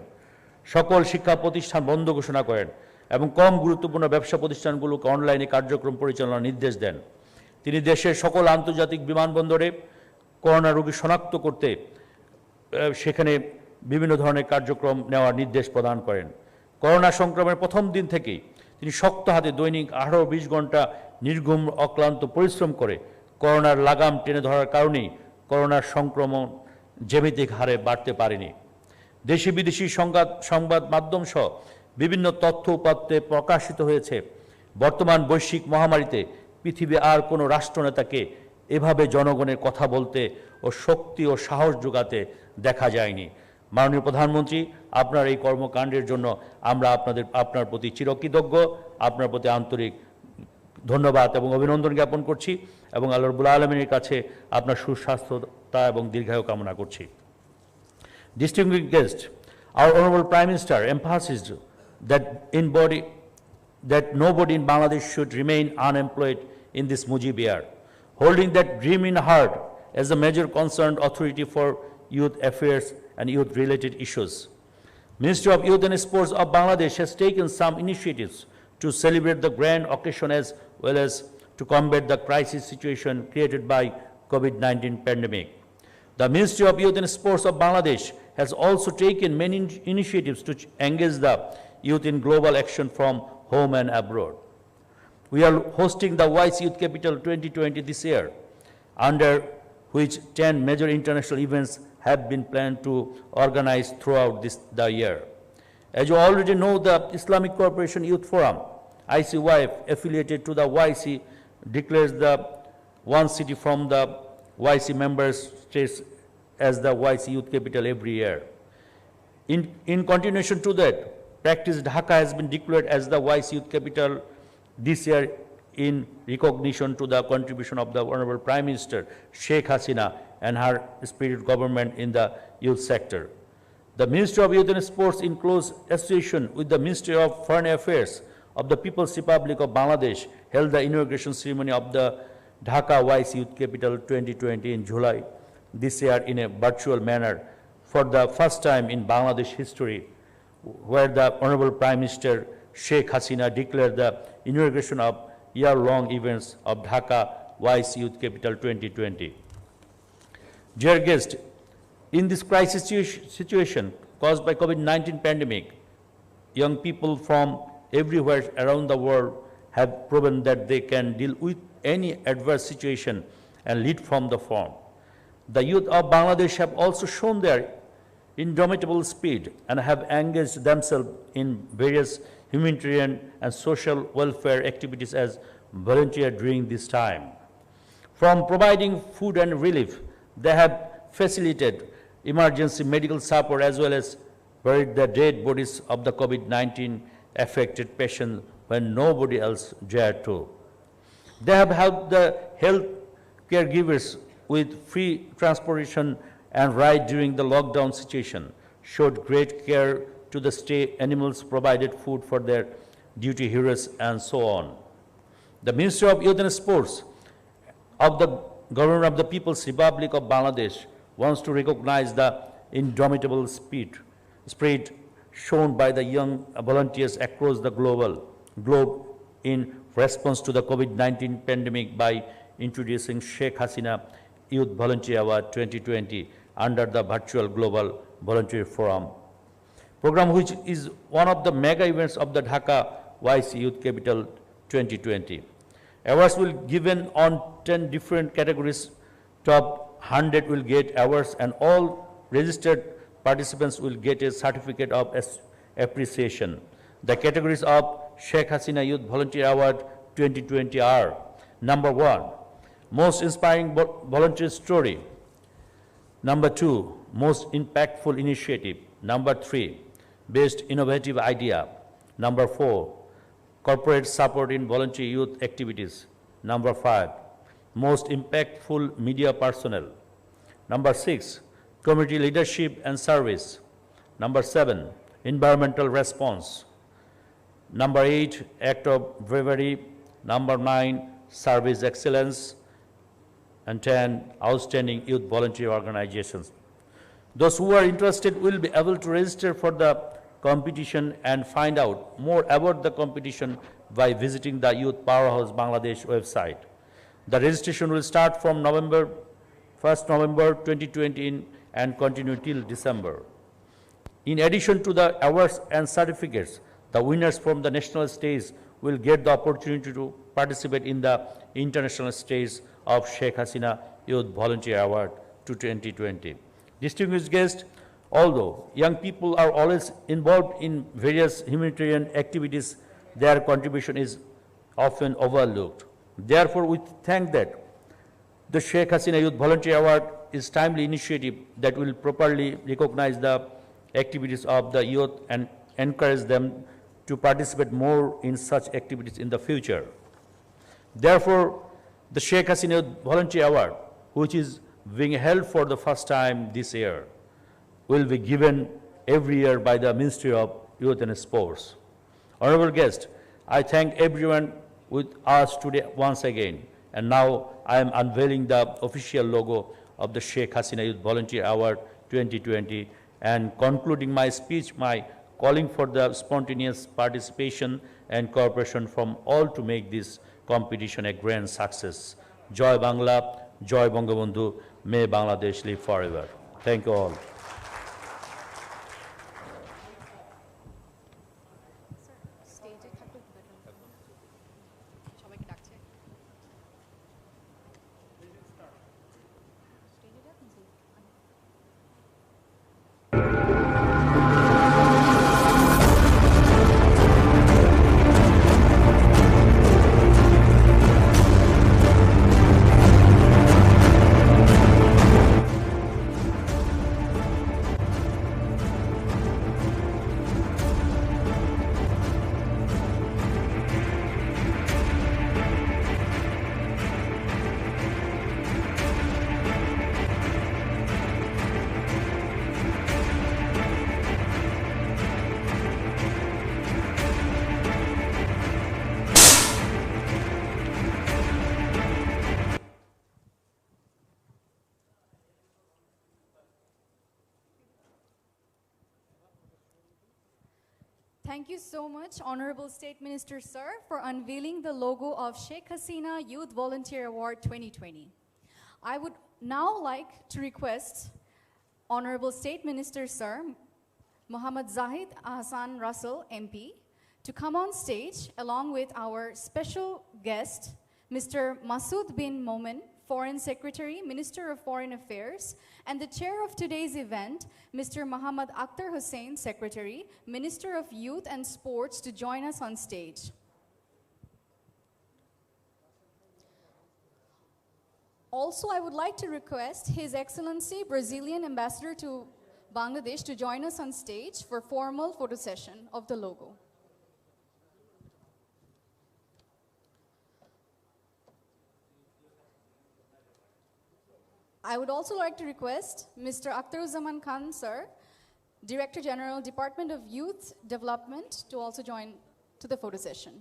সকল শিক্ষা প্রতিষ্ঠান বন্ধ ঘোষণা করেন এবং কম গুরুত্বপূর্ণ ব্যবসা প্রতিষ্ঠানগুলোকে অনলাইনে কার্যক্রম পরিচালনার নির্দেশ দেন। তিনি দেশের সকল আন্তর্জাতিক বিমানবন্দরে করোনা রোগী শনাক্ত করতে সেখানে বিভিন্ন ধরনের কার্যক্রম নেওয়ার নির্দেশ প্রদান করেন। করোনা সংক্রমণের প্রথম দিন থেকেই তিনি শক্ত হাতে দৈনিক 18-20 ঘন্টা নির্ঘুম অক্লান্ত পরিশ্রম করে করোনার লাগাম টেনে ধরার কারণেই করোনার সংক্রমণ জ্যামিতিক হারে বাড়তে পারেনি। দেশি বিদেশি সংবাদ মাধ্যম সহ বিভিন্ন তথ্য উপাত্তে প্রকাশিত হয়েছে, বর্তমান বৈশ্বিক মহামারীতে পৃথিবী আর কোনো রাষ্ট্রনেতাকে এভাবে জনগণের কথা বলতে ও শক্তি ও সাহস যোগাতে দেখা যায়নি। মাননীয় প্রধানমন্ত্রী, আপনার এই কর্মকাণ্ডের জন্য আমরা আপনার প্রতি চিরকৃতজ্ঞ, আপনার প্রতি আন্তরিক ধন্যবাদ এবং অভিনন্দন জ্ঞাপন করছি এবং আল্লাহ রাব্বুল আলামিনের কাছে আপনার সুস্বাস্থ্যতা এবং দীর্ঘায়ু কামনা করছি। Distinguished guests, our Honorable Prime Minister emphasized that nobody in Bangladesh should remain unemployed in this Mujib year, holding that dream in heart as a major concerned authority for youth affairs and youth-related issues. Ministry of Youth and Sports of Bangladesh has taken some initiatives to celebrate the grand occasion as well as to combat the crisis situation created by COVID-19 pandemic. The Ministry of Youth and Sports of Bangladesh has also taken many initiatives to engage the youth in global action from home and abroad. We are hosting the OAIS Youth Capital 2020 this year, under which 10 major international events have been planned to organize throughout the year. As you already know, the Islamic Cooperation Youth Forum, ICYF, affiliated to the OIC, declares the one city from the OIC member states as the OIC Youth Capital every year. In continuation to that, practice Dhaka has been declared as the OIC Youth Capital this year in recognition to the contribution of the Honorable Prime Minister Sheikh Hasina and her spirit government in the youth sector. The Ministry of Youth and Sports, in close association with the Ministry of Foreign Affairs of the People's Republic of Bangladesh, held the inauguration ceremony of the Dhaka OIC Youth Capital 2020 in July this year in a virtual manner for the first time in Bangladesh history, where the Honorable Prime Minister Sheikh Hasina declared the inauguration of year-long events of Dhaka OIC Youth Capital 2020. Dear guests, in this crisis situation caused by COVID-19 pandemic, young people from everywhere around the world have proven that they can deal with any adverse situation and lead from the front. The youth of Bangladesh have also shown their indomitable speed and have engaged themselves in various humanitarian and social welfare activities as volunteers during this time. From providing food and relief, they have facilitated emergency medical support as well as buried the dead bodies of the COVID-19 affected patients when nobody else dared to. They have helped the health caregivers with free transportation and ride during the lockdown situation, showed great care to the stray animals, provided food for their duty heroes, and so on. The Ministry of Youth and Sports of the Government of the People's Republic of Bangladesh wants to recognize the indomitable spirit shown by the young volunteers across the globe in response to the COVID-19 pandemic by introducing Sheikh Hasina Youth Volunteer Award 2020 under the virtual Global Volunteer Forum program, which is one of the mega events of the Dhaka OAIS Youth Capital 2020. Awards will be given on 10 different categories. Top 100 will get awards, and all registered participants will get a certificate of appreciation. The categories of Sheikh Hasina Youth Volunteer Award 2020 are: number 1, most inspiring volunteer story; number 2, most impactful initiative; number 3, best innovative idea; number 4, corporate support in volunteer youth activities; number 5, most impactful media personnel; number 6, community leadership and service; number 7, environmental response; number 8, act of bravery; number 9, service excellence; and 10, outstanding youth volunteer organizations. Those who are interested will be able to register for the competition and find out more about the competition by visiting the Youth Powerhouse Bangladesh website. The registration will start from 1st November 2020 and continue till December. In addition to the awards and certificates, the winners from the national stage will get the opportunity to participate in the international stage of Sheikh Hasina Youth Volunteer Award 2020. Distinguished guests, although young people are always involved in various humanitarian activities, their contribution is often overlooked. Therefore, we think that the Sheikh Hasina Youth Volunteer Award is a timely initiative that will properly recognize the activities of the youth and encourage them to participate more in such activities in the future. Therefore, the Sheikh Hasina Youth Volunteer Award, which is being held for the first time this year, will be given every year by the Ministry of Youth and Sports. Honorable guests, I thank everyone with us today once again. And now I am unveiling the official logo of the Sheikh Hasina Youth Volunteer Award 2020 and concluding my speech by calling for the spontaneous participation and cooperation from all to make this competition a grand success. Joy Bangla, Joy Bangabandhu, may Bangladesh live forever. Thank you all. Thank you so much, Honorable State Minister, sir, for unveiling the logo of Sheikh Hasina Youth Volunteer Award 2020. I would now like to request Honorable State Minister, sir, Muhammad Zahid Ahsan Russell, MP, to come on stage along with our special guest, Mr. Masood bin Momen, Foreign Secretary, Minister of Foreign Affairs, and the chair of today's event, Mr. Muhammad Akhtar Hussain, Secretary, Minister of Youth and Sports, to join us on stage. Also, I would like to request His Excellency, Brazilian Ambassador to Bangladesh, to join us on stage for formal photo session of the logo. I would also like to request Mr. Akhtaruzzaman Khan, sir, Director General, Department of Youth Development, to also join to the photo session.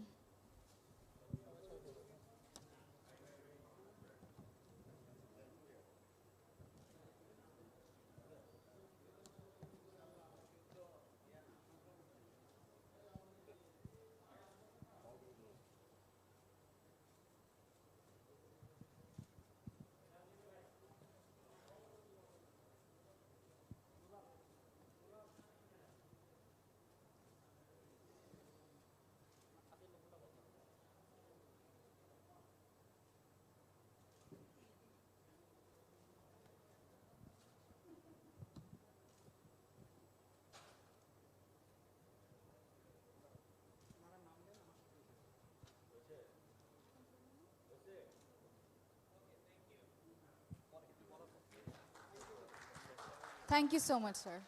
Thank you so much, sir.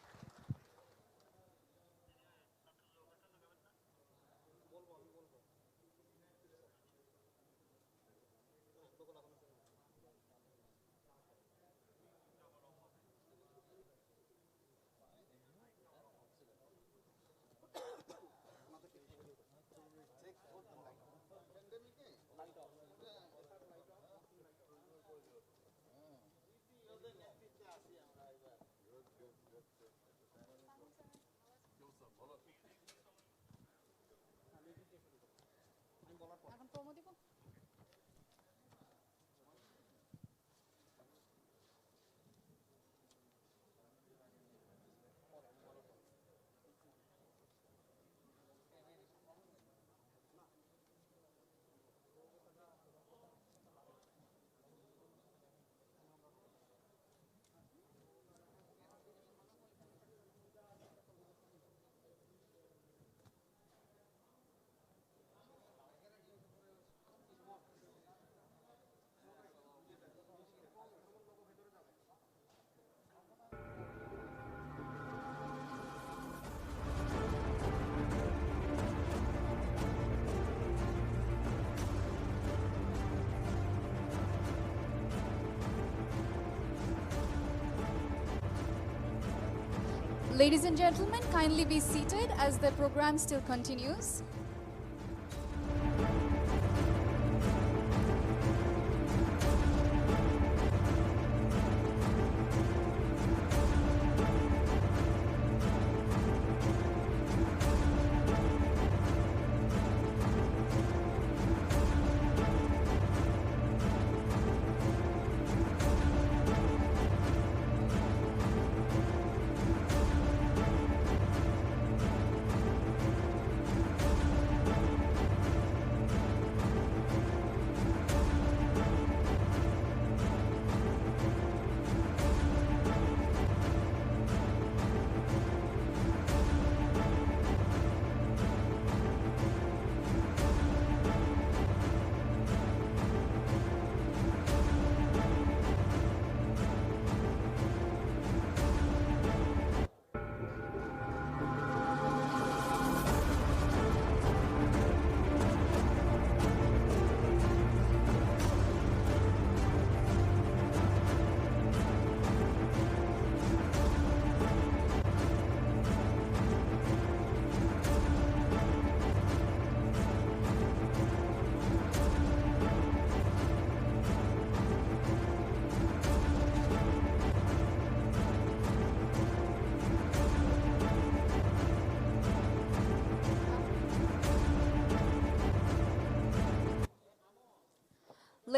Ladies and gentlemen, kindly be seated as the program still continues.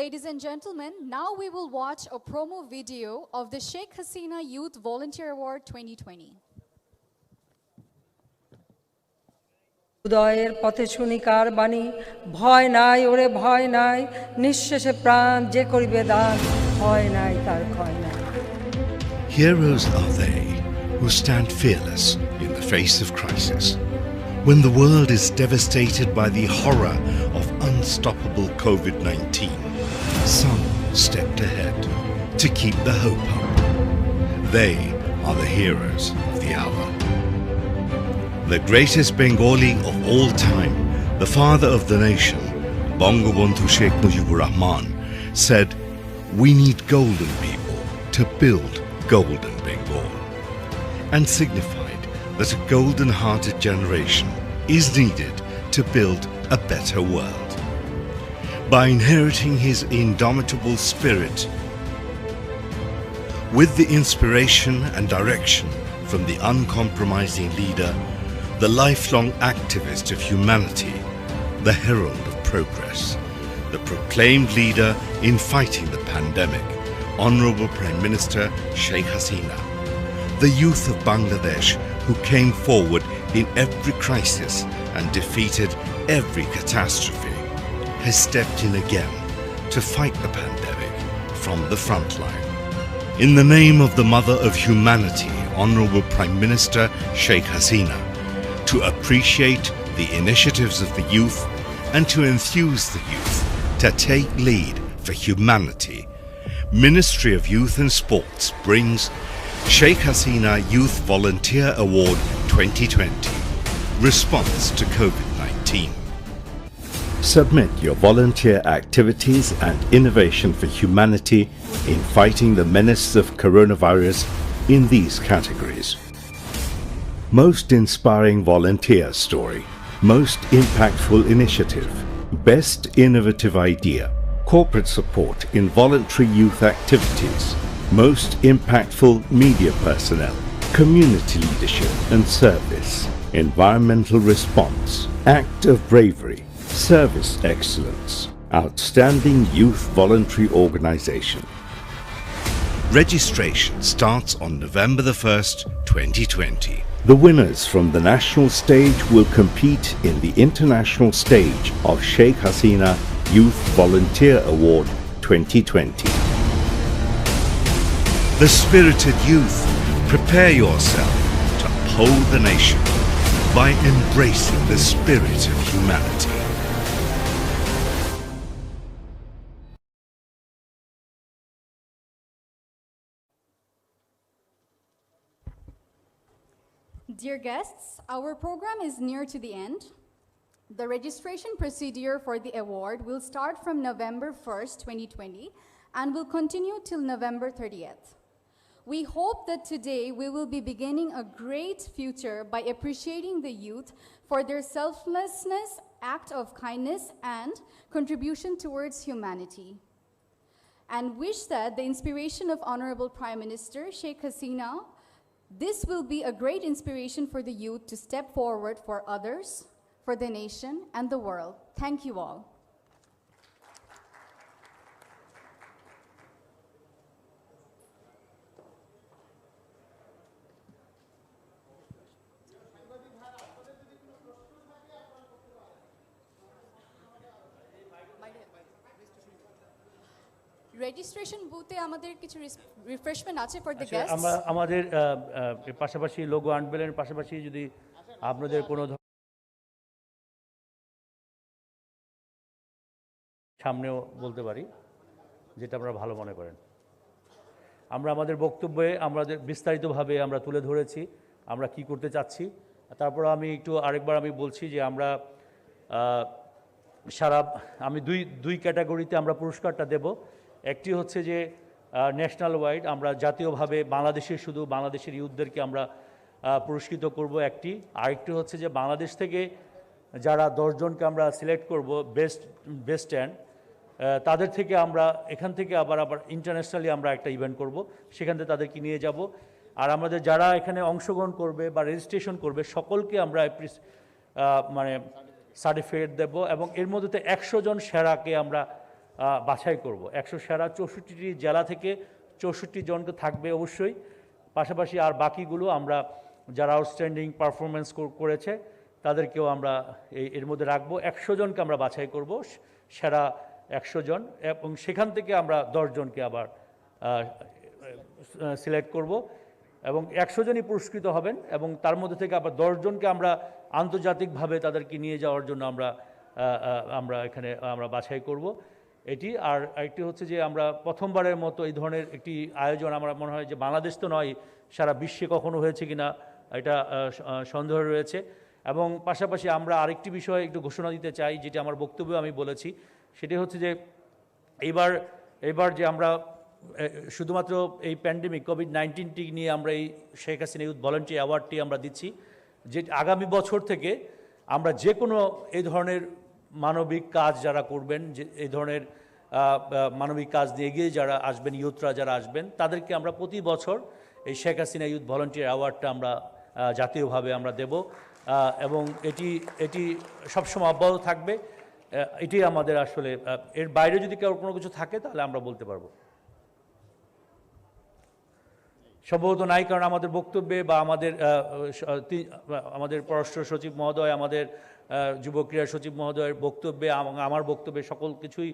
Ladies and gentlemen, now we will watch a promo video of the Shakaseena Youth Volunteer Award 2020. উদয়ের পথে শুনি কার বাণী ভয় নাই ওরে ভয় নাই নিঃশেষে প্রাণ যে করিবে দান ভয় নাই তার ক্ষয় নাই Heroes are they who stand fearless in the face of crisis. When the world is devastated by the horror of unstoppable COVID-19, some stepped ahead to keep the hope up. They are the heroes of the hour. The greatest Bengali of all time, the father of the nation, Bangabandhu Sheikh Mujibur Rahman, said, "We need golden people to build golden Bengal," and signified that a golden-hearted generation is needed to build a better world. By inheriting his indomitable spirit, with the inspiration and direction from the uncompromising leader, the lifelong activist of humanity, the herald of progress, the proclaimed leader in fighting the pandemic, Honorable Prime Minister Shakaseena, the youth of Bangladesh who came forward in every crisis and defeated every catastrophe, has stepped in again to fight the pandemic from the front line. In the name of the Mother of Humanity, Honorable Prime Minister Shakaseena, to appreciate the initiatives of the youth and to enthuse the youth to take lead for humanity, Ministry of Youth and Sports brings Shakaseena Youth Volunteer Award 2020, Response to COVID-19. Submit your volunteer activities and innovation for humanity in fighting the menace of coronavirus in these categories. Most inspiring volunteer story, most impactful initiative, best innovative idea, corporate support in voluntary youth activities, most impactful media personnel, community leadership and service, environmental response, act of bravery, service excellence, outstanding youth voluntary organization. Registration starts on November the 1st, 2020. The winners from the national stage will compete in the international stage of Shakaseena Youth Volunteer Award 2020. The spirited youth, prepare yourself to uphold the nation by embracing the spirit of humanity. Dear guests, our program is near to the end. The registration procedure for the award will start from November 1st, 2020 and will continue till November 30th. We hope that today we will be beginning a great future by appreciating the youth for their selflessness, act of kindness, and contribution towards humanity. And wish that the inspiration of Honorable Prime Minister Shakaseena, this will be a great inspiration for the youth to step forward for others, for the nation, and the world. Thank you all. Registration booth-এ আমাদের কিছু refreshment আছে for the guests. আমরা আমাদের পাশাপাশি logo আনবেলের পাশাপাশি যদি আপনাদের কোনো সামনেও বলতে পারি যেটা আপনারা ভালো মনে করেন। আমরা আমাদের বক্তব্যে আমাদের বিস্তারিতভাবে আমরা তুলে ধরেছি আমরা কি করতে চাচ্ছি। তারপর আমি একটু আরেকবার আমি বলছি যে আমরা আমি দুই ক্যাটাগরিতে আমরা পুরস্কারটা দেব। একটি হচ্ছে যে ন্যাশনাল ওয়াইড আমরা জাতীয়ভাবে শুধু বাংলাদেশের ইউথদেরকে আমরা পুরস্কৃত করব একটি। আরেকটি হচ্ছে যে বাংলাদেশ থেকে যারা 10 জনকে আমরা সিলেক্ট করব বেস্ট অ্যান্ড তাদের থেকে আমরা এখান থেকে আবার ইন্টারন্যাশনালি আমরা একটা ইভেন্ট করব, সেখান থেকে তাদেরকে নিয়ে যাব। আর আমাদের যারা এখানে অংশগ্রহণ করবে বা রেজিস্ট্রেশন করবে সকলকে আমরা মানে সার্টিফিকেট দেব এবং এর মধ্যে 100 জন সেরাকে আমরা বাছাই করব। 100 সেরা 64টি জেলা থেকে 64 জনকে থাকবে অবশ্যই। পাশাপাশি আর বাকিগুলো আমরা যারা আউটস্ট্যান্ডিং পারফরমেন্স করেছে তাদেরকেও আমরা এর মধ্যে রাখবো। 100 জনকে আমরা বাছাই করব, সেরা 100 জন, এবং সেখান থেকে আমরা 10 জনকে আবার সিলেক্ট করব এবং 100 জনই পুরস্কৃত হবেন এবং তার মধ্যে থেকে আবার 10 জনকে আমরা আন্তর্জাতিকভাবে তাদেরকে নিয়ে যাওয়ার জন্য আমরা এখানে আমরা বাছাই করব এটি। আর একটি হচ্ছে যে আমরা প্রথমবারের মতো এই ধরনের একটি আয়োজন আমার মনে হয় যে বাংলাদেশ তো নয়, সারা বিশ্বে কখনো হয়েছে কিনা এটা সন্দেহ রয়েছে। এবং পাশাপাশি আমরা আরেকটি বিষয় একটু ঘোষণা দিতে চাই, যেটি আমার বক্তব্যে আমি বলেছি, সেটি হচ্ছে যে এইবার যে আমরা শুধুমাত্র এই প্যান্ডেমিক কোভিড-19টি নিয়ে আমরা এই শেখ হাসিনা ইউথ ভলান্টিয়ার অ্যাওয়ার্ডটি আমরা দিচ্ছি, যে আগামী বছর থেকে আমরা যে কোনো এই ধরনের মানবিক কাজ যারা করবেন, যে এই ধরনের মানবিক কাজ নিয়ে এগিয়ে যারা আসবেন, ইউথরা যারা আসবেন, তাদেরকে আমরা প্রতি বছর এই শেখ হাসিনা ইউথ ভলান্টিয়ার অ্যাওয়ার্ডটা আমরা জাতীয়ভাবে আমরা দেব এবং এটি সবসময় অব্যাহত থাকবে। এটি আমাদের আসলে, এর বাইরে যদি কেউ কোনো কিছু থাকে তাহলে আমরা বলতে পারবো। সম্ভবত নাই, কারণ আমাদের বক্তব্যে বা আমাদের পররাষ্ট্র সচিব মহোদয়, আমাদের যুব ক্রীড়া সচিব মহোদয়ের বক্তব্যে, আমার বক্তব্যে সকল কিছুই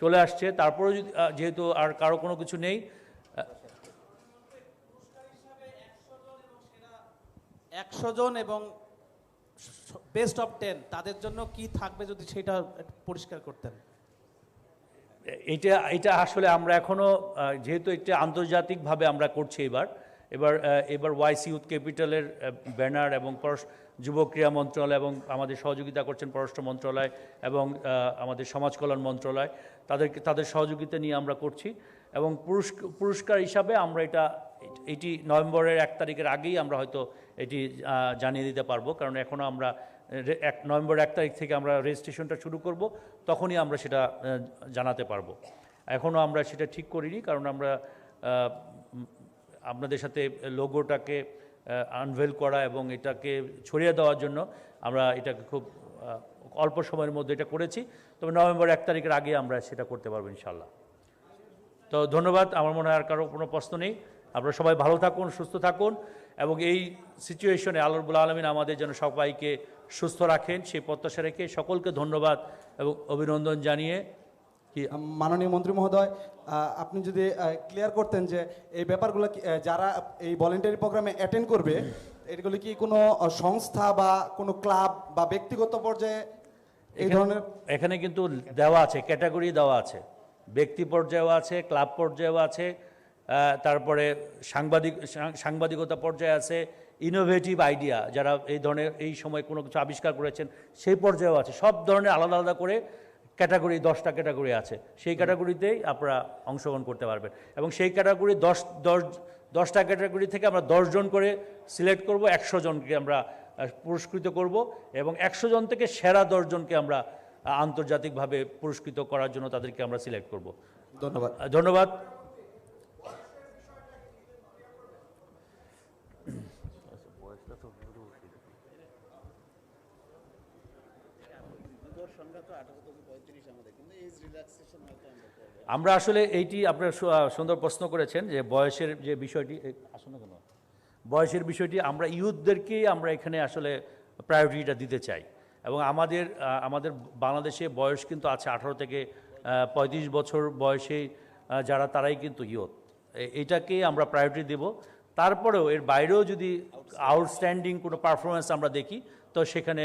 চলে আসছে। তারপরেও যেহেতু আর কারো কোনো কিছু নেই, 100 জন এবং বেস্ট অফ 10 তাদের জন্য কি থাকবে যদি সেটা পরিষ্কার করতেন। এটা আসলে আমরা এখনো, যেহেতু এটা আন্তর্জাতিকভাবে আমরা করছি এবার ওয়াইস ইউথ ক্যাপিটালের ব্যানার এবং যুব ক্রীড়া মন্ত্রণালয় এবং আমাদের সহযোগিতা করছেন পররাষ্ট্র মন্ত্রণালয় এবং আমাদের সমাজ কল্যাণ মন্ত্রণালয়, তাদের সহযোগিতা নিয়ে আমরা করছি এবং পুরস্কার হিসাবে আমরা এটি নভেম্বরের 1 তারিখের আগেই আমরা হয়তো এটি জানিয়ে দিতে পারবো, কারণ এখনও আমরা নভেম্বর 1 তারিখ থেকে আমরা রেজিস্ট্রেশনটা শুরু করব, তখনই আমরা সেটা জানাতে পারবো। এখনও আমরা সেটা ঠিক করিনি, কারণ আমরা আপনাদের সাথে লোগোটাকে আনভেল করা এবং এটাকে ছড়িয়ে দেওয়ার জন্য আমরা এটাকে খুব অল্প সময়ের মধ্যে এটা করেছি। তবে নভেম্বর 1 তারিখের আগে আমরা সেটা করতে পারবো ইনশাল্লাহ। তো ধন্যবাদ। আমার মনে হয় আর কারো কোনো প্রশ্ন নেই। আপনারা সবাই ভালো থাকুন, সুস্থ থাকুন এবং এই সিচুয়েশনে আল্লাহ রাব্বুল আলামিন আমাদের যেন সবাইকে সুস্থ রাখেন সেই প্রত্যাশা রেখে সকলকে ধন্যবাদ এবং অভিনন্দন জানিয়ে মাননীয় মন্ত্রী মহোদয়, আপনি যদি ক্লিয়ার করতেন যে এই ব্যাপারগুলো যারা এই ভলেন্টারি প্রোগ্রামে অ্যাটেন্ড করবে, এগুলো কি কোনো সংস্থা বা কোনো ক্লাব বা ব্যক্তিগত পর্যায়ে এই ধরনের? এখানে কিন্তু দেওয়া আছে, ক্যাটাগরি দেওয়া আছে, ব্যক্তি পর্যায়েও আছে, ক্লাব পর্যায়েও আছে, তারপরে সাংবাদিকতা পর্যায়ে আছে, ইনোভেটিভ আইডিয়া যারা এই ধরনের এই সময় কোনো কিছু আবিষ্কার করেছেন সেই পর্যায়েও আছে। সব ধরনের আলাদা আলাদা করে ক্যাটাগরি, 10টা ক্যাটাগরি আছে, সেই ক্যাটাগরিতেই আপনারা অংশগ্রহণ করতে পারবেন এবং সেই ক্যাটাগরি 10টা ক্যাটাগরি থেকে আমরা 10 জন করে সিলেক্ট করব, 100 জনকে আমরা পুরস্কৃত করব এবং 100 জন থেকে সেরা 10 জনকে আমরা আন্তর্জাতিকভাবে পুরস্কৃত করার জন্য তাদেরকে আমরা সিলেক্ট করব। ধন্যবাদ। আমরা আসলে এইটি আপনারা সুন্দর প্রশ্ন করেছেন যে বয়সের যে বিষয়টি, আসলে কেন বয়সের বিষয়টি আমরা ইউথদেরকেই আমরা এখানে আসলে প্রায়োরিটিটা দিতে চাই এবং আমাদের বাংলাদেশে বয়স কিন্তু আছে 18 থেকে 35 বছর বয়সে যারা, তারাই কিন্তু ইউথ, এইটাকেই আমরা প্রায়োরিটি দেব। তারপরেও এর বাইরেও যদি আউটস্ট্যান্ডিং কোনো পারফরমেন্স আমরা দেখি তো সেখানে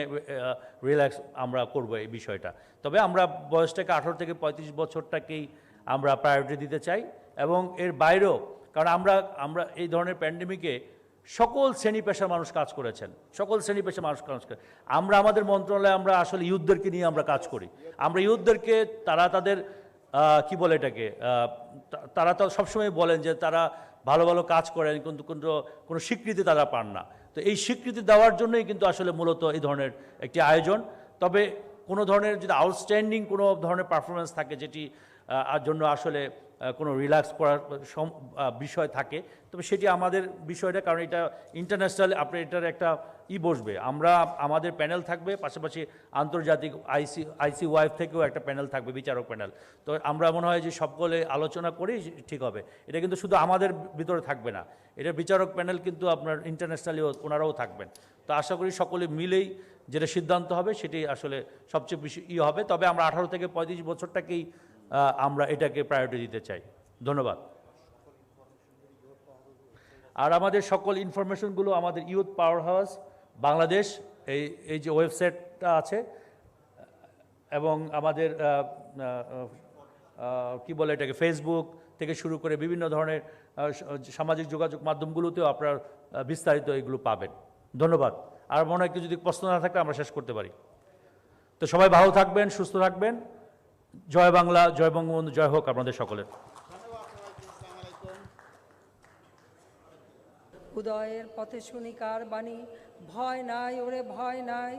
রিল্যাক্স আমরা করব এই বিষয়টা। তবে আমরা বয়সটাকে 18 থেকে 35 বছরটাকেই আমরা প্রায়োরিটি দিতে চাই এবং এর বাইরেও, কারণ আমরা এই ধরনের প্যান্ডেমিকে সকল শ্রেণী পেশার মানুষ কাজ করেছেন, সকল শ্রেণী পেশার মানুষ কাজ করে। আমরা আমাদের মন্ত্রণালয়ে আমরা আসলে ইউথদেরকে নিয়ে আমরা কাজ করি। আমরা ইউথদেরকে, তারা তাদের কি বলে এটাকে, তারা তো সবসময় বলেন যে তারা ভালো ভালো কাজ করেন কিন্তু কোনো স্বীকৃতি তারা পান না। তো এই স্বীকৃতি দেওয়ার জন্যই কিন্তু আসলে মূলত এই ধরনের একটি আয়োজন। তবে কোনো ধরনের যদি আউটস্ট্যান্ডিং কোনো ধরনের পারফরমেন্স থাকে যেটি জন্য আসলে কোনো রিল্যাক্স করার বিষয় থাকে, তবে সেটি আমাদের বিষয়টা, কারণ এটা ইন্টারন্যাশনাল, আপনার এটার একটা বসবে, আমাদের প্যানেল থাকবে, পাশাপাশি আন্তর্জাতিক ICYF থেকেও একটা প্যানেল থাকবে, বিচারক প্যানেল। তো আমরা মনে হয় যে সকলে আলোচনা করেই ঠিক হবে। এটা কিন্তু শুধু আমাদের ভিতরে থাকবে না, এটা বিচারক প্যানেল কিন্তু আপনার ইন্টারন্যাশনালি ওনারাও থাকবেন। তো আশা করি সকলে মিলেই যেটা সিদ্ধান্ত হবে সেটি আসলে সবচেয়ে বেশি হবে। তবে আমরা 18 থেকে 35 বছরটাকেই আমরা এটাকে প্রায়োরিটি দিতে চাই। ধন্যবাদ। আর আমাদের সকল ইনফরমেশনগুলো আমাদের ইউথ পাওয়ার হাউস বাংলাদেশ এই যে ওয়েবসাইটটা আছে এবং আমাদের কি বলে এটাকে, ফেসবুক থেকে শুরু করে বিভিন্ন ধরনের সামাজিক যোগাযোগ মাধ্যমগুলোতেও আপনারা বিস্তারিত এগুলো পাবেন। ধন্যবাদ। আর মনে হয় যদি প্রশ্ন না থাকলে আমরা শেষ করতে পারি। তো সবাই ভালো থাকবেন, সুস্থ থাকবেন। জয় বাংলা, জয় বঙ্গবন্ধু, জয় হোক আপনাদের সকলের। উদয়ের পথে শুনিকার বাণী, ভয় নাই ওরে ভয় নাই।